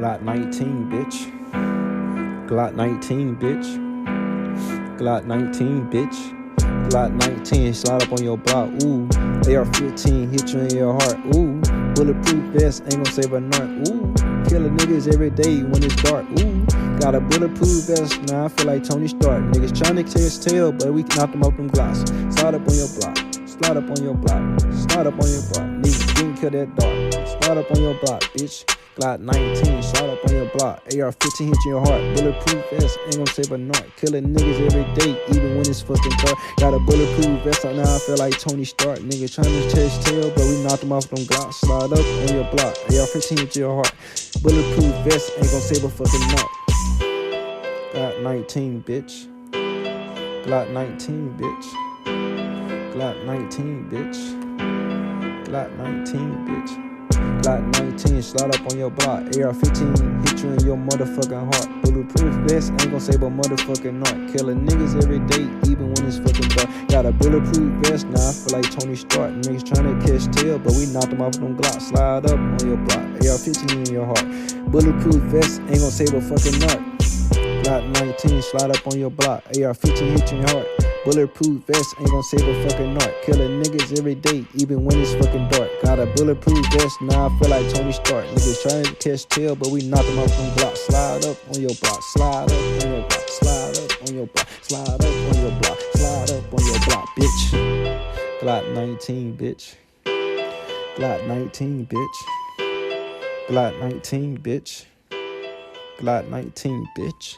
Glock 19, bitch. Glock 19, bitch. Glock 19, bitch. Glock 19, slide up on your block, ooh. AR-15, hit you in your heart, ooh. Bulletproof vest, ain't gon' save a nut, ooh. Killing niggas every day when it's dark, ooh. Got a bulletproof vest, now I feel like Tony Stark. Niggas tryna tell his tail, but we knocked them up them glocks. Slide up on your block, slide up on your block, slide up on your block. Niggas didn't kill that dog. Slide up on your block, bitch. Glock 19, slide up on your block. AR-15 hit you in your heart. Bulletproof vest, ain't gon' save a knot. Killing niggas every day, even when it's fucking dark. Got a bulletproof vest, now I feel like Tony Stark. Nigga tryna tell his tail, but we knocked him off them glocks. Slide up on your block. AR-15 hit your heart. Bulletproof vest, ain't gon' save a fucking knot. Glock 19, bitch. Glock 19, bitch. Glock 19, bitch. Glock 19, bitch. Glock 19, slide up on your block. AR-15 hit you in your motherfucking heart. Bulletproof vest, ain't gon' save a motherfucking knot. Killing niggas every day, even when it's fucking dark. Got a bulletproof vest, now I feel like Tony Stark. Niggas tryna catch tail, but we knocked them off them glocks. Slide up on your block. AR-15 in your heart. Bulletproof vest, ain't gon' save a fucking knot. Glock 19, slide up on your block. AR-15 hit you in your heart. Bulletproof vest, ain't gon' save a fucking knot. Killing niggas every day, even when it's fucking dark. Got a bulletproof vest, now I feel like Tony Stark. Niggas trying to catch tail, but we knocked them off them blocks. Slide up on your block, slide up on your block, slide up on your block, slide up on your block, slide up on your block, bitch. Glock 19, bitch. Glock 19, bitch. Glock 19, bitch. Glock 19, bitch.